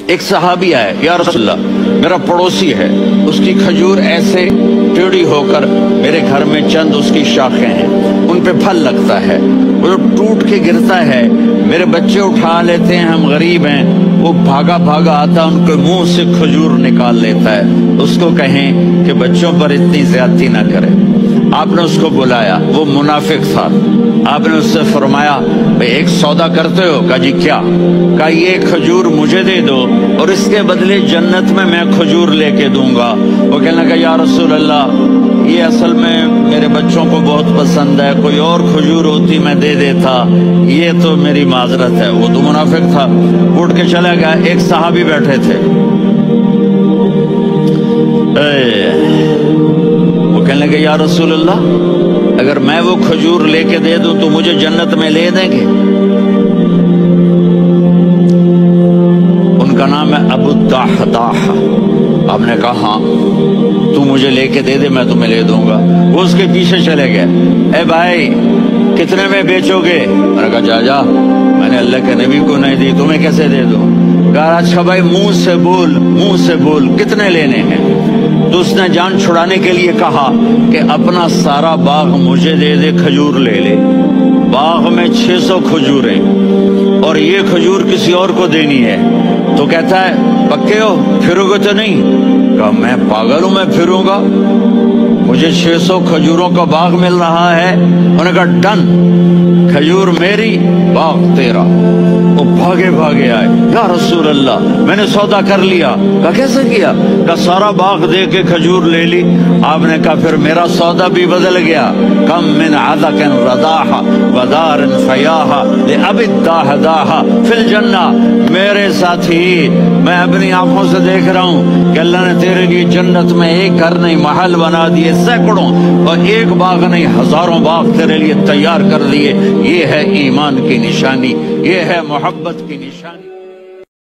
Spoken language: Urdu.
ایک صحابی آئے، یا رسول اللہ میرا پڑوسی ہے، اس کی کھجور ایسے ٹیڑھی ہو کر میرے گھر میں چند اس کی شاخیں ہیں، ان پہ پھل لگتا ہے، وہ جو ٹوٹ کے گرتا ہے میرے بچے اٹھا لیتے ہیں، ہم غریب ہیں، وہ بھاگا بھاگا آتا ان کے منہ سے کھجور نکال لیتا ہے، اس کو کہیں کہ بچوں پر اتنی زیادتی نہ کرے۔ آپ نے اس کو بلایا، وہ منافق تھا، آپ نے اس سے فرمایا بھئی ایک سودا کرتے ہو؟ کہا جی کیا؟ کہا یہ کھجور مجھے دے دو اور اس کے بدلے جنت میں کھجور لے کے دوں گا۔ وہ کہنے لگا یا رسول اللہ یہ اصل میں میرے بچوں کو بہت پسند ہے، کوئی اور کھجور ہوتی میں دے دیتا، یہ تو میری معذرت ہے۔ وہ تو منافق تھا، اٹھ کے چلا گیا۔ ایک صحابی بیٹھے تھے، وہ کہنے لگے یا رسول اللہ اگر میں وہ کھجور لے کے دے دوں تو مجھے جنت میں لے دیں گے؟ ان کا نام ہے ابو الدحداح۔ آپ نے کہا ہاں تو مجھے لے کے دے دے میں تمہیں لے دوں گا۔ وہ اس کے پیچھے چلے گئے، اے بھائی کتنے میں بیچو گے؟ میں نے کہا جا میں نے اللہ کے نبی کو نہیں دی، تمہیں کیسے دے دوں؟ کہا اچھا بھائی منہ سے بول کتنے لینے ہیں؟ تو اس نے جان چھڑانے کے لیے کہا کہ اپنا سارا باغ مجھے دے دے، کھجور لے لے۔ باغ میں 600 کھجوریں اور یہ کھجور کسی اور کو دینی ہے۔ تو کہتا ہے پکے ہو، پھرو گے تو نہیں؟ کہا میں پاگل ہوں، میں پھروں گا؟ مجھے 600 کھجوروں کا باغ مل رہا ہے۔ انہوں نے کہا ڈن، کھجور میری باغ تیرا۔ وہ بھاگے بھاگے آئے، یا رسول اللہ میں نے سودا کر لیا۔ کہا کیسے کیا؟ کہا سارا باغ دے کے کھجور لے لی۔ آپ نے کہا پھر میرا سودا بھی بدل گیا۔ کم من عدق رداح ودار فیاح لأبی الدحداح فی الجنہ۔ میرے ساتھی میں اپنی آنکھوں سے دیکھ رہا ہوں کہ اللہ نے تیرے لیے جنت میں ایک گھر نہیں محل بنا دیے، سینکڑوں، اور ایک باغ نہیں ہزاروں باغ تیرے لیے تیار کر دیے۔ یہ ہے ایمان کی نشانی، یہ ہے محبت کی نشانی۔